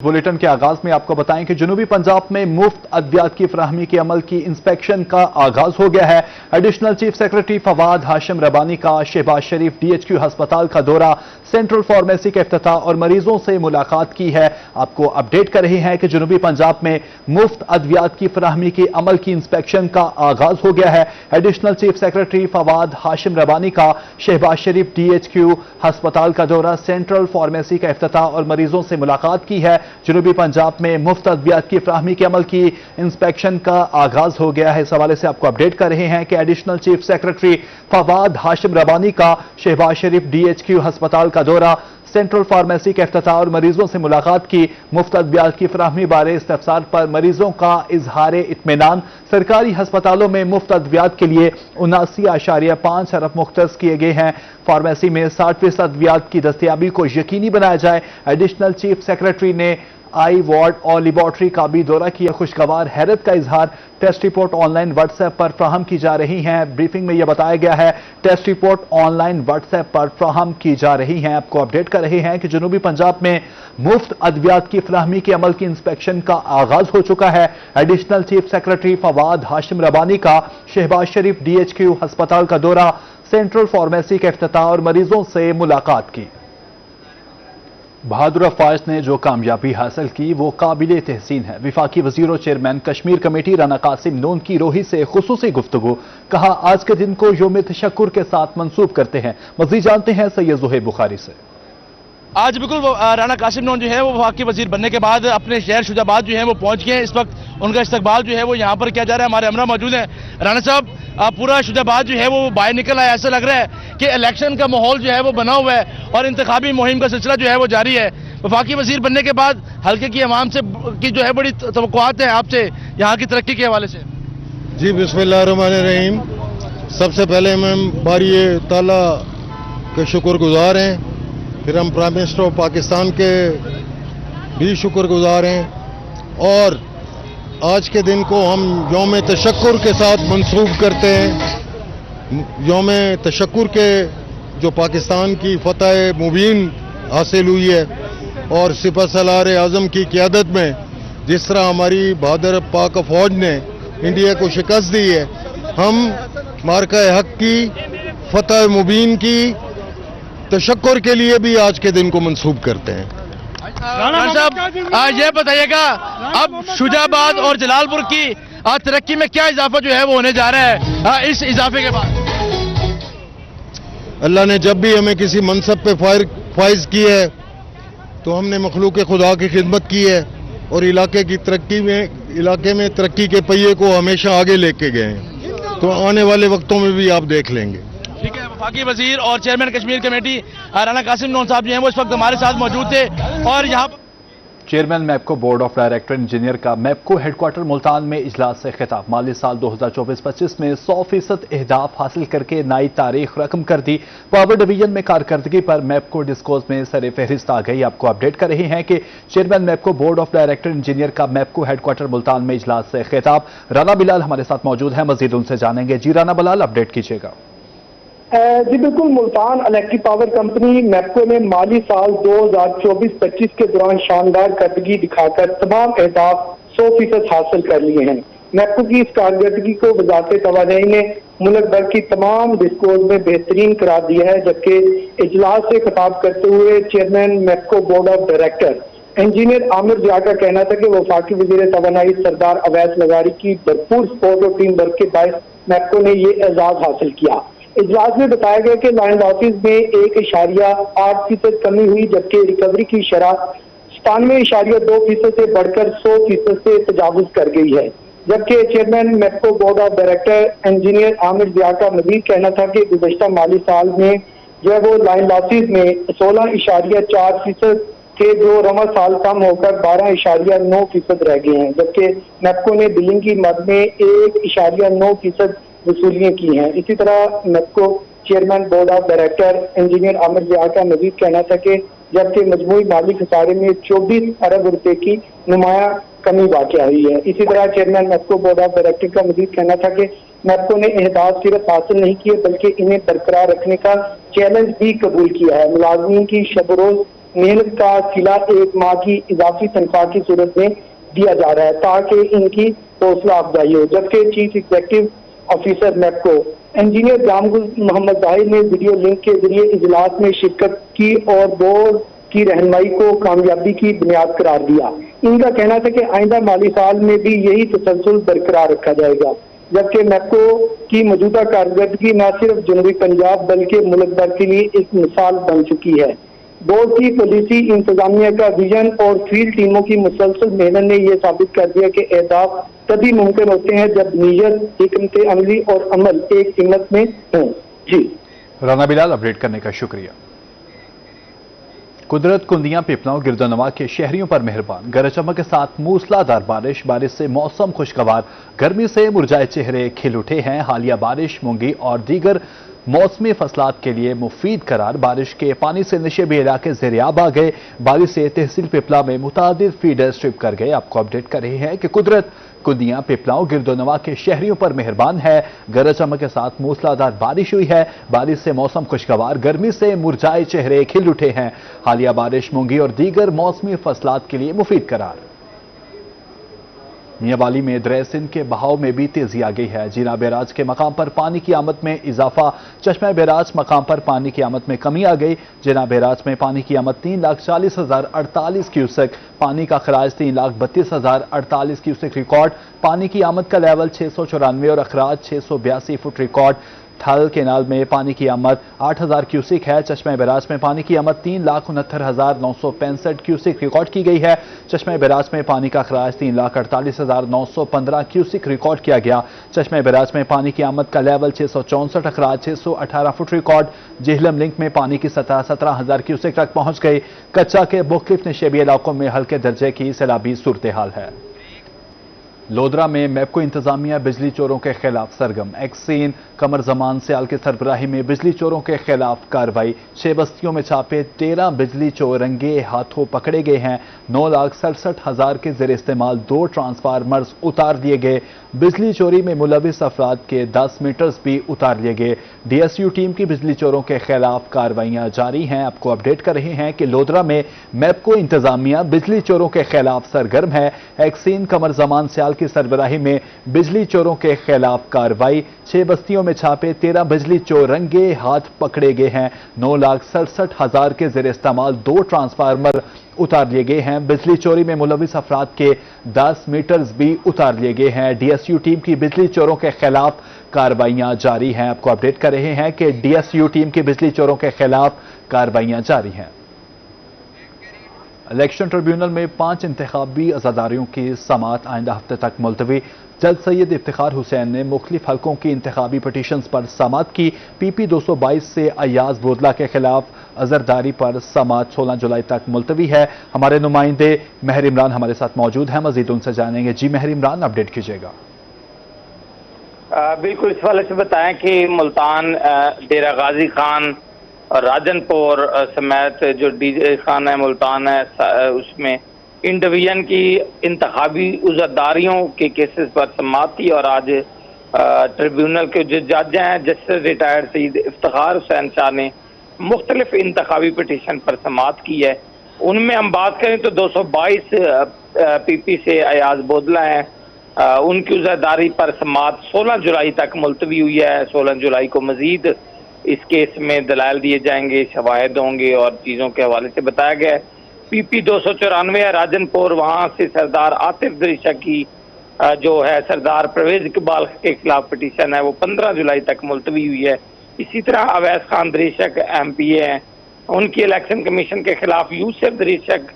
Bulletin के आगाज में आपको बताएं कि जनूबी पंजाब में मुफ्त अद्वियात की फराहमी के अमल की इंस्पेक्शन का आगाज हो गया है। Additional chief secretary Fawad Hashim Rabbani का शहबाज शरीफ DHQ हस्पताल का दौरा, सेंट्रल फार्मेसी का इफ्तिताह और मरीजों से मुलाकात की है। आपको अपडेट कर रहे हैं कि जनूबी पंजाब में मुफ्त अद्वियात की फराहमी के अमल की इंस्पेक्शन का आगाज हो गया है। Additional chief secretary Fawad Hashim Rabbani का शहबाज शरीफ DHQ हस्पताल का दौरा, सेंट्रल फार्मेसी का इफ्तिताह और मरीजों से मुलाकात की है। जनूबी पंजाब में मुफ्त अद्वियात की फराहमी के अमल की इंस्पेक्शन का आगाज हो गया है। इस हवाले से आपको अपडेट कर रहे हैं कि additional chief secretary Fawad Hashim Rabbani का शहबाज शरीफ DHQ हस्पताल का दौरा, सेंट्रल फार्मेसी का इफ्तिताह और मरीजों से मुलाकात की। मुफ्त अद्वियात की फराहमी बारे इस्तफसार पर मरीजों का इजहार इत्मीनान। सरकारी हस्पतालों में मुफ्त अद्वियात के लिए 79.5 अरब मुख्तस किए गए हैं। फार्मेसी में 60% अद्वियात की दस्तयाबी को यकीनी बनाया जाए। एडिशनल चीफ सेक्रेटरी ने आई वार्ड और लेबॉर्ट्री का भी दौरा किया। खुशगवार हैरत का इजहार। टेस्ट रिपोर्ट ऑनलाइन व्हाट्सएप पर फ्राहम की जा रही हैं। ब्रीफिंग में यह बताया गया है टेस्ट रिपोर्ट ऑनलाइन व्हाट्सएप पर फ्राहम की जा रही हैं। आपको अपडेट कर रहे हैं कि जनूबी पंजाब में मुफ्त अद्वियात की फराहमी के अमल की इंस्पेक्शन का आगाज हो चुका है। Additional chief secretary Fawad Hashim Rabbani का शहबाज शरीफ DHQ हस्पताल का दौरा, सेंट्रल फार्मेसी का इफ्तिताह और मरीजों से मुलाकात की। बहादुर अफवाज ने जो कामयाबी हासिल की वो काबिल तहसीन है। विफाकी वजीर और चेयरमैन कश्मीर कमेटी राना कासिम नून की रोही से खुसूसी गुफ्तगू। कहा, आज के दिन को यौम तशक्कुर के साथ मंसूब करते हैं। मज़ीद जानते हैं सैयद ज़ुहैब बुखारी से। आज बिल्कुल राना कासिम नून जो है वो वफाकी वजीर बनने के बाद अपने शहर शुजाबाद जो है वो पहुंच गए हैं। इस वक्त उनका इस्तकबाल जो है वो यहाँ पर किया जा रहा है। हमारे हमरा मौजूद हैं। राना साहब, पूरा शुजाबाद जो है वो बाहर निकल आया। ऐसा लग रहा है कि इलेक्शन का माहौल जो है वो बना हुआ है और इंतखाबी मुहिम का सिलसिला जो है वो जारी है। वफाकी वजीर बनने के बाद हल्के की अवाम से की जो है बड़ी तवक्कुआत है आपसे यहाँ की तरक्की के हवाले से। जी बिस्मिल्लाहिर्रहमानिर्रहीम। सबसे पहले हम बारी ताला के शुक्रगुजार हैं, फिर हम प्राइम मिनिस्टर ऑफ पाकिस्तान के भी शुक्रगुजार हैं और आज के दिन को हम यौम तशक्कुर के साथ मंसूब करते हैं। यौम तशक्कुर के जो पाकिस्तान की फतह मुबीन हासिल हुई है और सिपह सलार आज़म की क़यादत में जिस तरह हमारी बहादुर पाक फौज ने इंडिया को शिकस्त दी है, हम मार्का हक की फतह मुबीन की तशक्कुर के लिए भी आज के दिन को मंसूब करते हैं। राना साहब, ये बताइएगा अब शुजाबाद और जलालपुर की तरक्की में क्या इजाफा जो है वो होने जा रहा है इस इजाफे के बाद? अल्लाह ने जब भी हमें किसी मनसब पे फाइज की है तो हमने मखलूक खुदा की खिदमत की है और इलाके में तरक्की के पहिए को हमेशा आगे लेके गए हैं। तो आने वाले वक्तों में भी आप देख लेंगे। ठीक है। वफाकी वजीर और चेयरमैन कश्मीर कमेटी राना कासिम नून साहब जो हैं वो इस वक्त हमारे साथ मौजूद थे। और यहाँ chairman MEPCO board of director engineer का मैपको हेडक्वार्टर मुल्तान में इजलास से खिताब। माली साल 2024-25 में 100% अहदाफ हासिल करके नई तारीख रकम कर दी। पावर डिवीजन में कारकर्दगी पर मैपको डिस्कोर्स में सर फहरिस्त आ गई। आपको अपडेट कर रहे हैं कि chairman MEPCO board of director engineer का मैपको हेडक्वार्टर मुल्तान में इजलास से खिताब। राना बिलाल हमारे साथ मौजूद हैं, मजीद उनसे जानेंगे। जी राना बिलाल, अपडेट कीजिएगा। जी बिल्कुल, Multan electric power company MEPCO ने माली साल 2024-25 के दौरान शानदार कारकर्दगी दिखाकर तमाम अहदाफ 100% हासिल कर लिए हैं। मैपको की इस कारकर्दगी को वजारत तवानाई ने मुल्क भर की तमाम डिस्कोर्स में बेहतरीन करार दिया है। जबकि इजलास से खिताब करते हुए chairman MEPCO board of director engineer Aamir Zia का कहना था कि वफाकी वजीर तवानाई सरदार अवैस लगारी की भरपूर सपोर्ट और टीम वर्क के बायस मैपको ने ये एजाज हासिल किया। इजलास में बताया गया कि लाइन लॉसेज में 1.8% कमी हुई, जबकि रिकवरी की शरह 97.2% से बढ़कर 100% से तजावुज कर गई है। जबकि chairman MEPCO board of director engineer Aamir Zia का मजीद कहना था कि गुज़श्ता माली साल में जो है वो लाइन लॉसेज में 16.4% थे, जो रवा साल कम होकर 12.9% रह गए हैं। जबकि मैपको ने बिलिंग की मद में 1.9% वसूलियाँ की हैं। इसी तरह MEPCO chairman board of director engineer Aamir Zia का मजीद कहना था कि जबकि मजमूई माली खसारे में 24 अरब रुपए की नुमाया कमी वाक़या हुई है। इसी तरह chairman MEPCO board of director का मजीद कहना था कि मैपको ने अहदाफ सिर्फ हासिल नहीं किए बल्कि इन्हें बरकरार रखने का चैलेंज भी कबूल किया है। मुलाजमीन की शब रोज محنت کا صلہ 1 ماہ کی اضافی تنخواہ کی صورت میں دیا جا رہا ہے تاکہ ان کی حوصلہ افزائی ہو، جبکہ چیف ایگزیکٹو آفیسر نیپکو انجینئر جام محمد ظاہر نے ویڈیو لنک کے ذریعے اجلاس میں شرکت کی اور بورڈ کی رہنمائی کو کامیابی کی بنیاد قرار دیا۔ ان کا کہنا تھا کہ آئندہ مالی سال میں بھی یہی تسلسل برقرار رکھا جائے گا، جبکہ نیپکو کی موجودہ کارکردگی نہ صرف جنوبی پنجاب بلکہ ملک بھر کے لیے ایک مثال بن چکی ہے۔ بورڈ کی پالیسی، انتظامیہ کا ویژن اور فیلڈ ٹیموں کی مسلسل محنت نے یہ ثابت کر دیا کہ اہداف تبھی ممکن ہوتے ہیں جب نیت، حکمت عملی اور عمل ایک سمت میں ہوں۔ جی رانا بلال، اپڈیٹ کرنے کا شکریہ۔ قدرت کندیاں پیپلاؤں گردونواں کے شہریوں پر مہربان، گرج چمک کے ساتھ موسلادھار بارش سے موسم خوشگوار، گرمی سے مرجھائے چہرے کھل اٹھے ہیں۔ حالیہ بارش مونگی اور دیگر موسمی فصلات کے لیے مفید قرار۔ بارش کے پانی سے نشیبی علاقے زیریاب آ گئے۔ بارش سے تحصیل پیپلا میں متعدد فیڈر سٹرپ کر گئے۔ آپ کو اپڈیٹ کر رہے ہیں کہ قدرت کندیاں پیپلاؤں گردونواں کے شہریوں پر مہربان ہے، گرج چمک کے ساتھ موسلادھار بارش ہوئی ہے۔ بارش سے موسم خوشگوار، گرمی سے مرجھائے چہرے کھل اٹھے ہیں۔ حالیہ بارش مونگی اور دیگر موسمی فصلات کے لیے مفید قرار۔ میاں والی میں دریا سندھ کے بہاؤ میں بھی تیزی آ گئی ہے۔ جینا بیراج کے مقام پر پانی کی آمد میں اضافہ، چشمہ بیراج مقام پر پانی کی آمد میں کمی آ گئی۔ جینا بیراج میں پانی کی آمد 3,40,048 کیوسک، پانی کا خراج 3,32,048 کیوسک ریکارڈ۔ پانی کی آمد کا لیول 694 اور اخراج 682 فٹ ریکارڈ۔ تھل کینال میں پانی کی آمد 8,000 کیوسک ہے۔ چشمہ بیراج میں پانی کی آمد 3,69,965 کیوسک ریکارڈ کی گئی ہے۔ چشمہ بیراج میں پانی کا خراج 3,48,915 کیوسک ریکارڈ کیا گیا۔ چشمہ بیراج میں پانی کی آمد کا لیول 664، اخراج 618 فٹ ریکارڈ۔ جہلم لنک میں پانی کی سطح 17,000 کیوسک تک پہنچ گئی۔ کچا کے مختلف نشیبی علاقوں میں ہلکے درجے کی سیلابی صورتحال ہے۔ لودرا میں میپکو انتظامیہ بجلی چوروں کے خلاف سرگرم، ایکسین قمر زمان سیال کی سربراہی میں بجلی چوروں کے خلاف کارروائی۔ 6 بستیوں میں چھاپے، 13 بجلی چور رنگے ہاتھوں پکڑے گئے ہیں۔ 9,67,000 کے زیر استعمال 2 ٹرانسفارمرز اتار دیے گئے۔ بجلی چوری میں ملوث افراد کے 10 میٹرز بھی اتار لیے گئے۔ ڈی ایس یو ٹیم کی بجلی چوروں کے خلاف کارروائیاں جاری ہیں۔ آپ کو اپڈیٹ کر رہے ہیں کہ لودرا میں میپکو انتظامیہ بجلی چوروں کے خلاف سرگرم ہے۔ ایکسین قمر زمان سیال کی سربراہی میں بجلی چوروں کے خلاف کارروائی۔ 6 بستیوں میں چھاپے، 13 بجلی چور رنگے ہاتھ پکڑے گئے ہیں۔ 9,67,000 کے زیر استعمال 2 ٹرانسفارمر اتار لیے گئے ہیں۔ بجلی چوری میں ملوث افراد کے 10 میٹرز بھی اتار لیے گئے ہیں۔ ڈی ایس یو ٹیم کی بجلی چوروں کے خلاف کارروائیاں جاری ہیں۔ آپ کو اپڈیٹ کر رہے ہیں کہ ڈی ایس یو ٹیم کی بجلی چوروں کے خلاف کارروائیاں جاری ہیں۔ الیکشن ٹریبیونل میں 5 انتخابی عزاداریوں کی سماعت آئندہ ہفتے تک ملتوی۔ جج سید افتخار حسین نے مختلف حلقوں کی انتخابی پٹیشنز پر سماعت کی۔ پی پی 222 سے ایاز بودلہ کے خلاف عزاداری پر سماعت 16 جولائی تک ملتوی ہے۔ ہمارے نمائندے مہر عمران ہمارے ساتھ موجود ہیں، مزید ان سے جانیں گے۔ جی مہر عمران، اپڈیٹ کیجیے گا۔ بالکل اس حوالے سے بتائیں کہ ملتان، ڈیرہ غازی خان اور راجن پور سمیت جو ڈی جے خان ہے ملتان ہے، اس میں ان ڈویژن کی انتخابی عزاداریوں کے کیسز پر سماعت تھی اور آج ٹریبیونل کے جو جج ہیں جسٹس ریٹائرڈ سید افتخار حسین شاہ نے مختلف انتخابی پٹیشن پر سماعت کی ہے۔ ان میں ہم بات کریں تو 222 پی پی سے ایاز بودلہ ہیں، ان کی عزاداری پر سماعت 16 جولائی تک ملتوی ہوئی ہے۔ 16 جولائی کو مزید اس کیس میں دلائل دیے جائیں گے، شواہد ہوں گے اور چیزوں کے حوالے سے بتایا گیا ہے۔ پی پی 294 ہے راجن پور، وہاں سے سردار عاطف دریشہ کی جو ہے سردار پرویز اقبال کے خلاف پٹیشن ہے وہ 15 جولائی تک ملتوی ہوئی ہے۔ اسی طرح اویس خان دریشک ایم پی اے ہیں، ان کی الیکشن کمیشن کے خلاف یوسف دریشک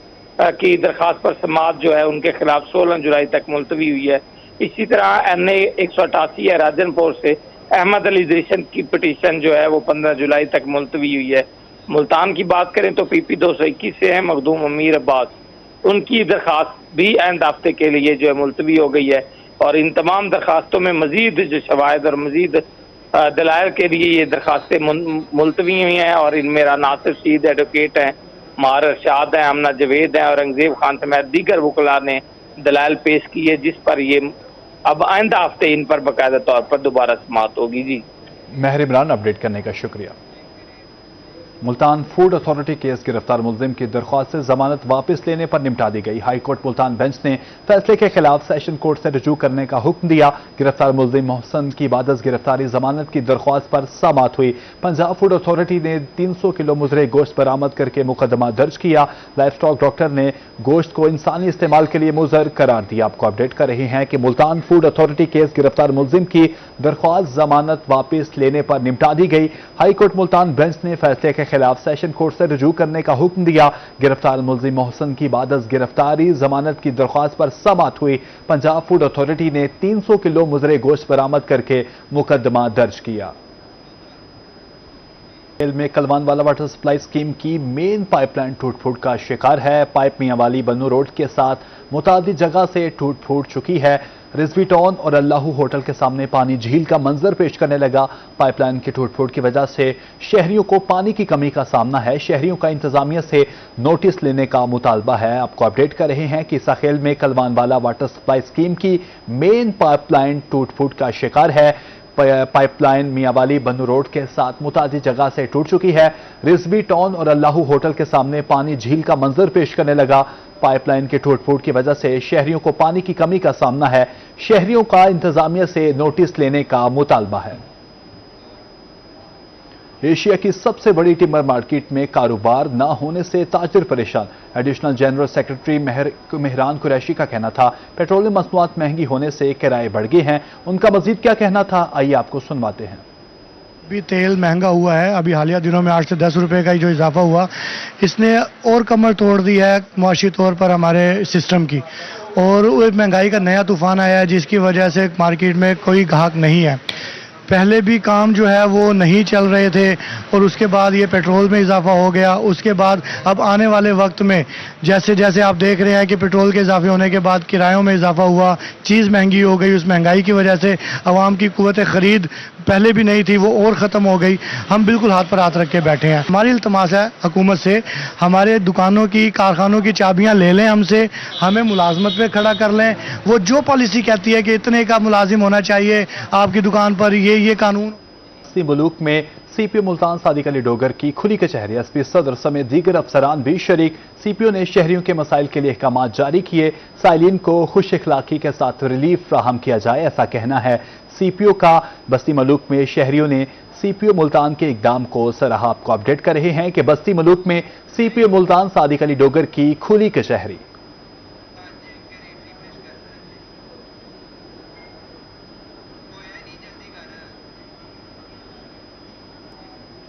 کی درخواست پر سماعت جو ہے ان کے خلاف 16 جولائی تک ملتوی ہوئی ہے۔ اسی طرح این اے 188 ہے راجن پور سے، احمد علی دریشن کی پٹیشن جو ہے وہ 15 جولائی تک ملتوی ہوئی ہے۔ ملتان کی بات کریں تو پی پی 221 سے ہے مخدوم امیر عباس، ان کی درخواست بھی آئندہ ہفتے کے لیے جو ہے ملتوی ہو گئی ہے۔ اور ان تمام درخواستوں میں مزید جو شواہد اور مزید دلائل کے لیے یہ درخواستیں ملتوی ہوئی ہیں، اور ان میں ناصر شہید ایڈوکیٹ ہیں، مہار ارشاد ہیں، امنہ جوید ہیں اور انگزیب خان سمیت دیگر وکلاء نے دلائل پیش کی ہے، جس پر یہ اب آئندہ ہفتے ان پر باقاعدہ طور پر دوبارہ سماعت ہوگی۔ جی مہر عمران، اپڈیٹ کرنے کا شکریہ۔ मुल्तान फूड अथॉरिटी केस गिरफ्तार मुलजिम की दरख्वास्त से जमानत वापस लेने पर निपटा दी गई। हाई कोर्ट मुल्तान बेंच ने फैसले के खिलाफ सेशन कोर्ट से रजू करने का हुक्म दिया। गिरफ्तार मुलजिम मोहसन की बादस गिरफ्तारी जमानत की दरख्वास्त पर समाअत हुई। पंजाब फूड अथॉरिटी ने 300 किलो मुजरे गोश्त बरामद करके मुकदमा दर्ज किया। लाइफ स्टॉक डॉक्टर ने गोश्त को इंसानी इस्तेमाल के लिए मुजर करार दिया। आपको अपडेट कर रहे हैं कि मुल्तान फूड अथॉरिटी केस गिरफ्तार मुलजिम की दरख्वास्त जमानत वापस लेने पर निपटा दी गई। हाई कोर्ट मुल्तान बेंच ने फैसले के खिलाफ सेशन कोर्ट से रजू करने का हुक्म दिया। गिरफ्तार मुलजिम मोहसन की बादस गिरफ्तारी जमानत की दरख्वास्त पर समाअत हुई। पंजाब फूड अथॉरिटी ने 300 किलो मुजरे गोश्त बरामद करके मुकदमा दर्ज किया। में कलवानवाला वाटर सप्लाई स्कीम की मेन पाइपलाइन टूट फूट का शिकार है। पाइप मियांवाली बन्नू रोड के साथ मुतादिद जगह से टूट फूट चुकी है। रिजवी टाउन और अल्लाहू होटल के सामने पानी झील का मंजर पेश करने लगा। पाइपलाइन की टूट फूट की वजह से शहरियों को पानी की कमी का सामना है। शहरियों का इंतजामिया से नोटिस लेने का मुतालबा है। आपको अपडेट कर रहे हैं कि साखेल में कलवानवाला वाटर सप्लाई स्कीम की मेन पाइपलाइन टूट फूट का शिकार है। पाइपलाइन मियांवाली बन्नू रोड के साथ मुतादिद जगह से टूट चुकी है। रिजवी टाउन और अल्लाहू होटल के सामने पानी झील का मंजर पेश करने लगा। पाइपलाइन के टूट फूट की वजह से शहरियों को पानी की कमी का सामना है। शहरियों का इंतजामिया से नोटिस लेने का मुतालबा है। एशिया की सबसे बड़ी टिम्बर मार्केट में कारोबार न होने से ताजिर परेशान। Additional general secretary Mehran Qureshi का कहना था पेट्रोलियम मसनूआत महंगी होने से किराए बढ़ गए हैं। उनका मजीद क्या कहना था, आइए आपको सुनवाते हैं। अभी तेल महंगा हुआ है। अभी हालिया दिनों में 8 से 10 रुपए का जो इजाफा हुआ, इसने और कमर तोड़ दी है मुआशी तौर पर हमारे सिस्टम की। और महंगाई का नया तूफान आया है जिसकी वजह से मार्केट में कोई ग्राहक नहीं है। पहले भी काम जो है वो नहीं चल रहे थे और उसके बाद ये पेट्रोल में इजाफा हो गया। उसके बाद अब आने वाले वक्त में जैसे जैसे आप देख रहे हैं कि पेट्रोल के इजाफे होने के बाद किरायों में इजाफा हुआ, चीज़ महंगी हो गई। उस महंगाई की वजह से आवाम की कुव्वत खरीद पहले भी नहीं थी, वो और ख़त्म हो गई। हम बिल्कुल हाथ पर हाथ रख के बैठे हैं। हमारी इल्तमास है हुकूमत से, हमारे दुकानों की कारखानों की चाबियां ले लें हमसे, हमें मुलाजमत पे खड़ा कर लें। वो जो पॉलिसी कहती है कि इतने का मुलाजिम होना चाहिए आपकी दुकान पर, ये कानून। मुल्क में सीपीओ मुल्तान सादिक अली डोगर की खुली कचहरी, एसपी सदर समेत दीगर अफसरान भी शरीक। सीपीओ ने शहरियों के मसाइल के लिए अहकाम जारी किए। साइलिन को खुश इखलाकी के साथ रिलीफ फ्राहम किया जाए, ऐसा कहना है सीपीओ का। बस्ती मलूक में शहरियों ने सीपीओ मुल्तान के इकदाम को सराहा। आपको अपडेट कर रहे हैं कि बस्ती मलूक में सीपीओ मुल्तान सादिक अली डोगर की खुली कचहरी।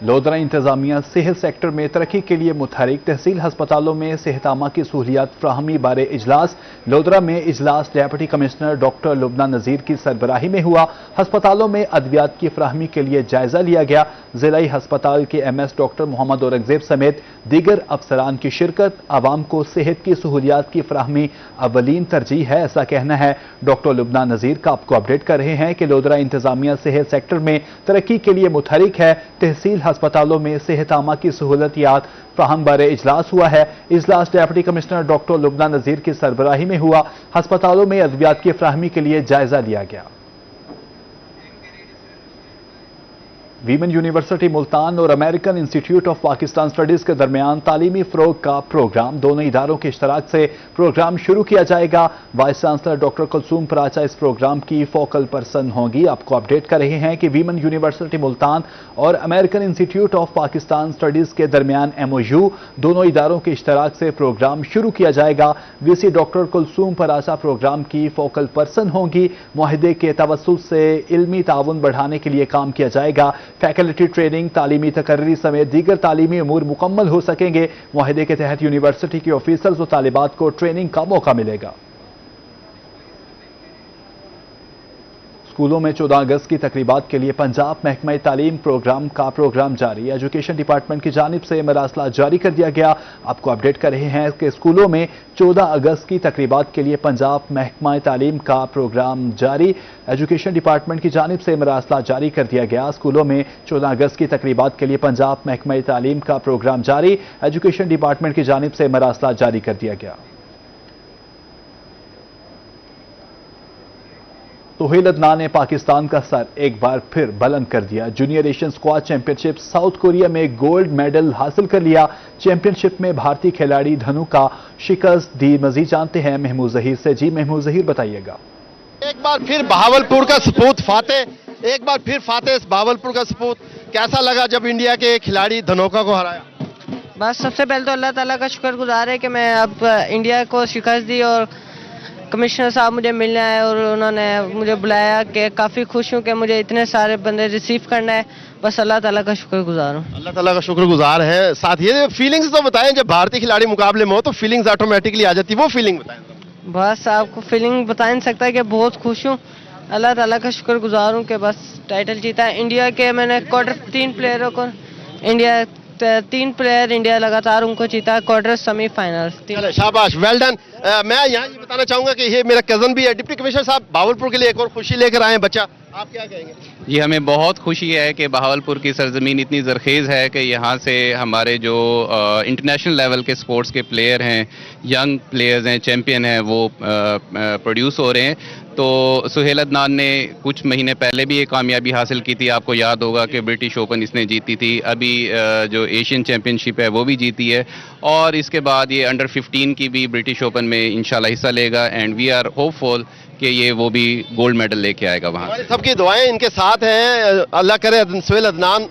लोधरा इंतजामिया सेहत सेक्टर में तरक्की के लिए मुतहरिक। तहसील हस्पतालों में सेहतामा की सहूलियात फ्राहमी बारे इजलास। लोधरा में इजलास डिप्टी कमिश्नर डॉक्टर लुबना नज़ीर की सरबराही में हुआ। हस्पतालों में अद्वियात की फ्राहमी के लिए जायजा लिया गया। जिलाई हस्पताल के MS डॉक्टर मोहम्मद औरंगजेब समेत दीगर अफसरान की शिरकत। आवाम को सेहत की सहूलियात की फ्राहमी अवलीन तरजीह है, ऐसा कहना है डॉक्टर लुबना नज़ीर का। आपको अपडेट कर रहे हैं कि लोधरा इंतजामिया सेहत सेक्टर में तरक्की के लिए मुतहरिक है। तहसील अस्पतालों में सेहतामा की सहूलतियात फ्राहम बारे इजलास हुआ है। इजलास डिप्टी कमिश्नर डॉक्टर लुबना नज़ीर की सरबराही में हुआ। अस्पतालों में अद्वियात की फ्राहमी के लिए जायजा लिया गया। वीमेन यूनिवर्सिटी मुल्तान और American institute of Pakistan studies के दरमियान तालीमी फ़रोग का प्रोग्राम, दोनों इदारों के इश्तराक से प्रोग्राम शुरू किया जाएगा। Vice chancellor doctor Kulsoom Paracha इस प्रोग्राम की फोकल पर्सन होंगी। आपको अपडेट कर रहे हैं कि वीमेन यूनिवर्सिटी मुल्तान और American institute of Pakistan studies के दरमियान MOU, दोनों इदारों के इश्तराक से प्रोग्राम शुरू किया जाएगा। VC doctor Kulsoom Paracha program की फोकल पर्सन होंगी। मुआहिदे के तवस्सुल से इल्मी ताउन बढ़ाने के लिए काम किया जाएगा। फैकल्टी ट्रेनिंग, तालीमी तकर्री समेत दीगर तालीमी अमूर मुकम्मल हो सकेंगे। मुआहिदे के तहत यूनिवर्सिटी के ऑफिसर्स और तालिबात को ट्रेनिंग का मौका मिलेगा। स्कूलों में 14 अगस्त की तकरीबात के लिए पंजाब महकमा तालीम प्रोग्राम का प्रोग्राम जारी। एजुकेशन डिपार्टमेंट की जानिब से मरासला जारी कर दिया गया। आपको अपडेट कर रहे हैं कि स्कूलों में 14 अगस्त की तकरीबात के लिए पंजाब महकमा तालीम का प्रोग्राम जारी। एजुकेशन डिपार्टमेंट की जानिब से मरासला जारी कर दिया गया। स्कूलों में 14 अगस्त की तकरीबात के लिए पंजाब महकमा तालीम का प्रोग्राम जारी। एजुकेशन डिपार्टमेंट की जानिब से मरासला जारी कर दिया गया। सुहेल अदनान ने पाकिस्तान का सर एक बार फिर बुलंद कर दिया। Junior Asian squash championship south Korea में गोल्ड मेडल हासिल कर लिया। चैंपियनशिप में भारतीय खिलाड़ी धनु का शिकस्त दी। मजीद जानते हैं महमूद जहीर से। जी महमूद जहीर, बताइएगा। एक बार फिर बहावलपुर का सपूत फातेह, एक बार फिर फातेह बहावलपुर का सपूत। कैसा लगा जब इंडिया के खिलाड़ी धनोका को हराया? बस सबसे पहले तो अल्लाह ताला का शुक्रगुजार है कि मैं अब इंडिया को शिकस्त दी और कमिश्नर साहब मुझे मिलने आए और उन्होंने मुझे बुलाया कि काफ़ी खुश हूँ कि मुझे इतने सारे बंदे रिसीव करना है। बस अल्लाह ताला का शुक्रगुजार हूँ। अल्लाह ताला का शुक्रगुजार है। साथ ये फीलिंग्स तो बताएं, जब भारतीय खिलाड़ी मुकाबले में हो तो फीलिंग्स ऑटोमेटिकली आ जाती है, वो फीलिंग बताएं। बस आपको फीलिंग बता नहीं सकता कि बहुत खुश हूँ। अल्लाह ताला का शुक्रगुजार हूँ कि बस टाइटल जीता है। इंडिया के मैंने तीन प्लेयर इंडिया लगातार उनको जीता, क्वार्टर सेमीफाइनल। चलो शाबाश, वेल डन। मैं यहाँ ये बताना चाहूंगा कि ये मेरा कजन भी है। डिप्टी कमिश्नर साहब, बहावलपुर के लिए एक और खुशी लेकर आए हैं बच्चा, आप क्या कहेंगे? जी, हमें बहुत खुशी है कि बहावलपुर की सरजमीन इतनी ज़रखेज़ है कि यहाँ से हमारे जो इंटरनेशनल लेवल के स्पोर्ट्स के प्लेयर हैं, यंग प्लेयर्स हैं, चैम्पियन हैं, वो प्रोड्यूस हो रहे हैं। तो सुहेल अदनान ने कुछ महीने पहले भी ये कामयाबी हासिल की थी। आपको याद होगा कि ब्रिटिश ओपन इसने जीती थी। अभी जो एशियन चैम्पियनशिप है वो भी जीती है और इसके बाद ये अंडर 15 की भी ब्रिटिश ओपन में इंशाल्लाह हिस्सा लेगा एंड वी आर होपफुल कि ये वो भी गोल्ड मेडल लेके आएगा वहाँ। हमारी सबकी दुआएं इनके साथ हैं। अल्लाह करे Suhail Adnan.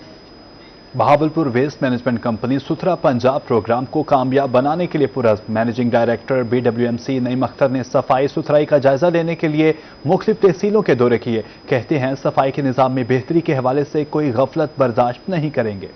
Bahawalpur waste management company Suthra Punjab programme को कामयाब बनाने के लिए पुरज़्म। Managing director BWMC Naeem Akhtar ने सफाई सुथराई का जायजा लेने के लिए मुख्तलिफ तहसीलों के दौरे किए। कहते हैं सफाई के निज़ाम में बेहतरी के हवाले से कोई गफलत बर्दाश्त नहीं करेंगे।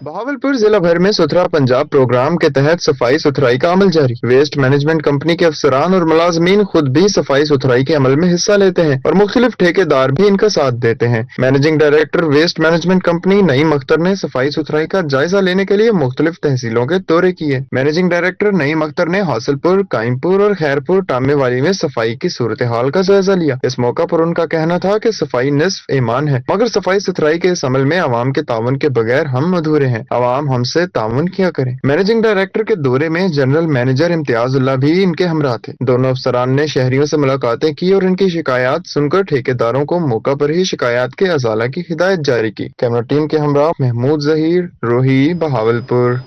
बहावलपुर जिला भर में सुथरा पंजाब प्रोग्राम के तहत सफाई सुथराई का अमल जारी। वेस्ट मैनेजमेंट कंपनी के अफसरान और मुलाजमीन खुद भी सफाई सुथराई के अमल में हिस्सा लेते हैं और मुख्तलिफ ठेकेदार भी इनका साथ देते हैं। Managing director waste management company Naeem Akhtar ने सफाई सुथराई का जायजा लेने के लिए मुख्तलिफ तहसीलों के दौरे किए। मैनेजिंग डायरेक्टर नईम अख्तर ने हासिलपुर, काइमपुर और खैरपुर टामेवाली में सफाई की सूरत हाल का जायजा लिया। इस मौका पर उनका कहना था कि सफाई निस्फ ईमान है, मगर सफाई सुथराई के इस अमल में अवाम के ताउन के बगैर हम अधूरे हैं। अवाम हमसे ताउन किया करें। मैनेजिंग डायरेक्टर के दौरे में जनरल मैनेजर इम्तियाजुल्लाह भी इनके हमरा थे। दोनों अफसरान ने शहरियों से मुलाकातें की और इनकी शिकायत सुनकर ठेकेदारों को मौका पर ही शिकायत के अजाला की हिदायत जारी की। कैमरा टीम के हमरा महमूद जहीर, रोही, बहावलपुर।